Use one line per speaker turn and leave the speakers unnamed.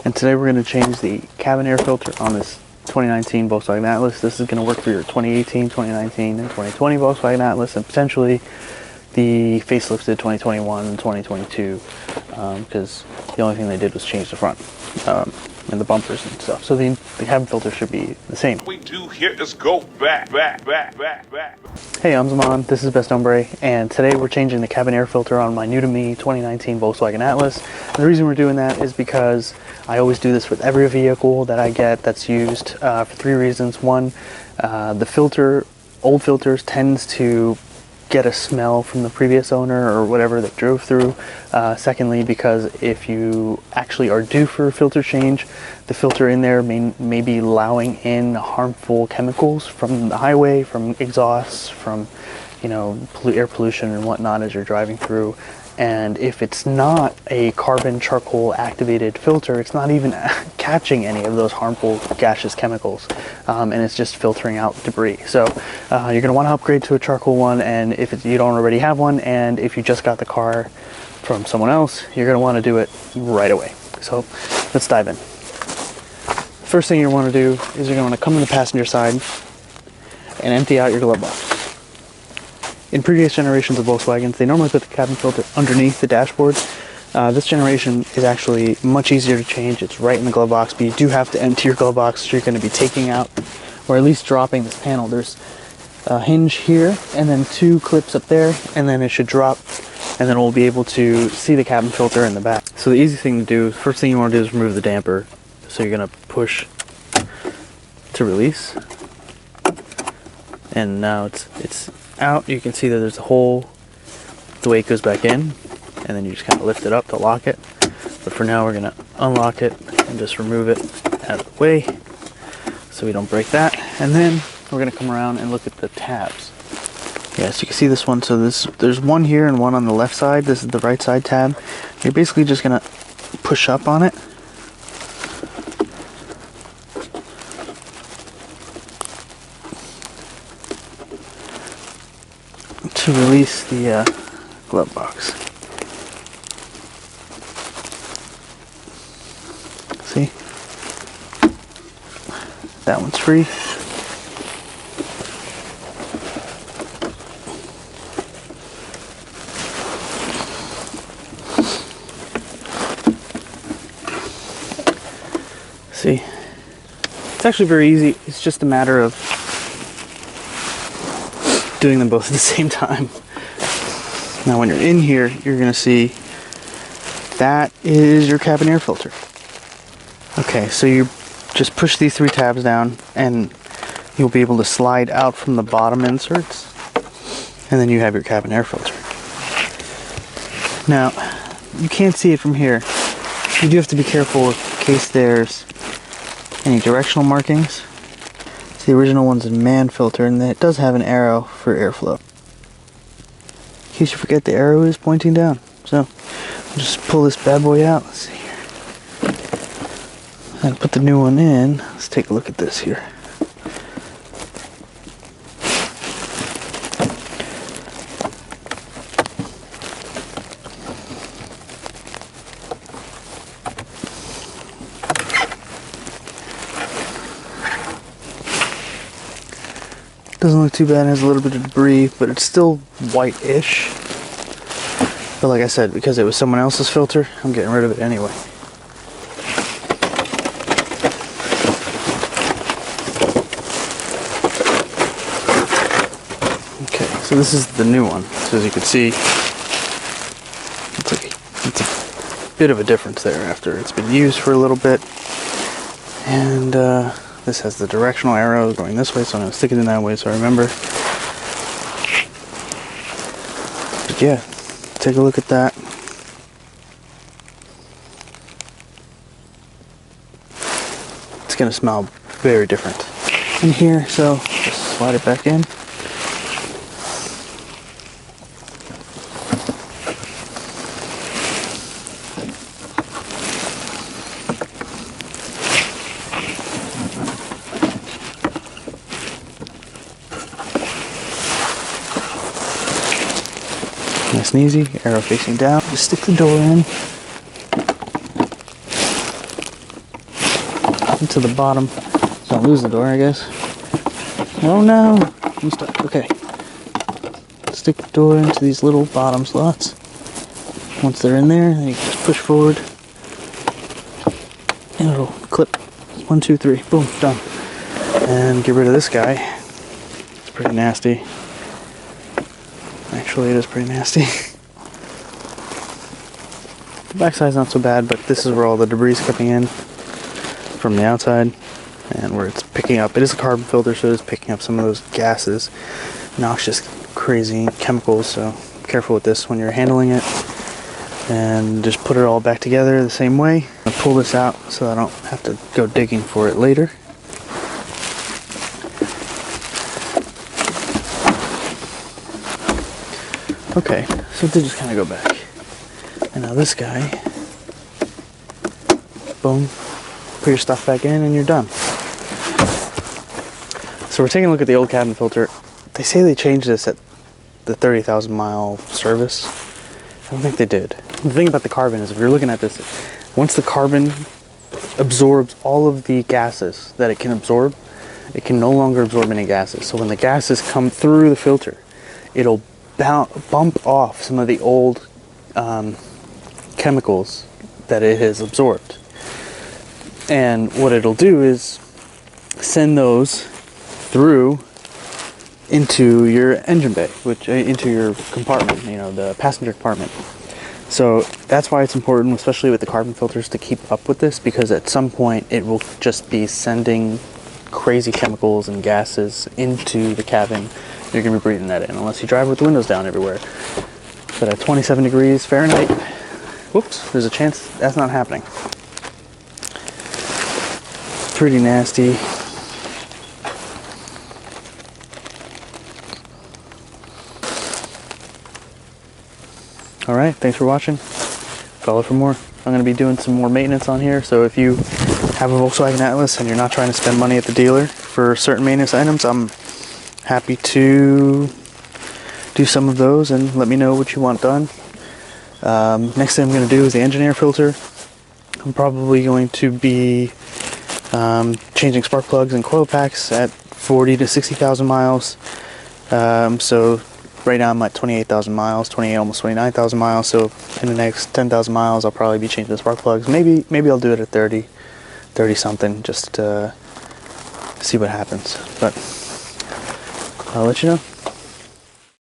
and today we're going to change the cabin air filter on this 2019 Volkswagen Atlas. This is going to work for your 2018, 2019, and 2020 Volkswagen Atlas, and potentially the facelifted 2021 and 2022, because the only thing they did was change the front and the bumpers and stuff. So the cabin filter should be the same.
What we do here is go back.
Hey, I'm Zaman, this is Best Hombre, and today we're changing the cabin air filter on my new to me 2019 Volkswagen Atlas. And the reason we're doing that is because I always do this with every vehicle that I get that's used for three reasons. One, the old filters tends to get a smell from the previous owner or whatever they drove through. Secondly, because if you actually are due for a filter change, the filter in there may be allowing in harmful chemicals from the highway, from exhausts, from air pollution and whatnot as you're driving through. And if it's not a carbon charcoal activated filter, it's not even catching any of those harmful gaseous chemicals, and it's just filtering out debris. So you're going to want to upgrade to a charcoal one, and if you don't already have one, and if you just got the car from someone else, you're going to want to do it right away. So let's dive in. First thing you want to do is you're going to want to come to the passenger side and empty out your glove box. In previous generations of Volkswagens, they normally put the cabin filter underneath the dashboard. This generation is actually much easier to change. It's right in the glove box, but you do have to empty your glove box, so you're going to be taking out, or at least dropping this panel. There's a hinge here, and then two clips up there, and then it should drop, and then we'll be able to see the cabin filter in the back. So the easy thing to do, first thing you want to do is remove the damper. So you're going to push to release, and now it's out. You can see that there's a hole. The way it goes back in, and then you just kind of lift it up to lock it. But for now, we're going to unlock it and just remove it out of the way so we don't break that. And then we're going to come around and look at the tabs. Yeah, so you can see this one. So there's one here and one on the left side. This is the right side tab. You're basically just going to push up on it. To release the glove box. See? That one's free. See? It's actually very easy. It's just a matter of doing them both at the same time. Now when you're in here, you're going to see that is your cabin air filter. Okay, so you just push these three tabs down and you'll be able to slide out from the bottom inserts, and then you have your cabin air filter. Now you can't see it from here. You do have to be careful in case there's any directional markings. The original one's a man filter, and it does have an arrow for airflow. In case you forget, the arrow is pointing down. So I'll just pull this bad boy out. Let's see here. And put the new one in. Let's take a look at this here. Doesn't look too bad. It has a little bit of debris, but it's still white-ish. But like I said, because it was someone else's filter, I'm getting rid of it anyway. Okay, so this is the new one. So as you can see, it's a bit of a difference there after it's been used for a little bit. And this has the directional arrow going this way, so I'm going to stick it in that way so I remember. But yeah, take a look at that. It's going to smell very different in here, so just slide it back in. Nice and easy, arrow facing down. Just stick the door in. into the bottom. Don't lose the door, I guess. Oh no! I'm stuck. Okay. Stick the door into these little bottom slots. Once they're in there, then you just push forward. And it'll clip. 1, 2, 3. Boom. Done. And get rid of this guy. It's pretty nasty. Actually, it is pretty nasty. The backside's not so bad, but this is where all the debris is coming in from the outside and where it's picking up. It is a carbon filter, so it is picking up some of those gases, noxious, crazy chemicals, so be careful with this when you're handling it. And just put it all back together the same way. I'll pull this out so I don't have to go digging for it later. Okay, so they just kind of go back. And now this guy, boom, put your stuff back in and you're done. So we're taking a look at the old cabin filter. They say they changed this at the 30,000 mile service. I don't think they did. The thing about the carbon is if you're looking at this, once the carbon absorbs all of the gases that it can absorb, it can no longer absorb any gases. So when the gases come through the filter, it'll bump off some of the old chemicals that it has absorbed. And what it'll do is send those through into your engine bay, which into your compartment, you know, the passenger compartment. So that's why it's important, especially with the carbon filters, to keep up with this, because at some point it will just be sending crazy chemicals and gases into the cabin. You're going to be breathing that in unless you drive with the windows down everywhere. But at 27 degrees Fahrenheit, whoops, there's a chance that's not happening. Pretty nasty. Alright, thanks for watching. Follow for more. I'm going to be doing some more maintenance on here, so if you have a Volkswagen Atlas and you're not trying to spend money at the dealer for certain maintenance items, I'm happy to do some of those and let me know what you want done. Next thing I'm going to do is the engine air filter. I'm probably going to be changing spark plugs and coil packs at 40 to 60,000 miles. So right now I'm at 28,000 miles, 28, almost 29,000 miles. So in the next 10,000 miles, I'll probably be changing the spark plugs. Maybe I'll do it at 30 something, just to see what happens. But I'll let you know.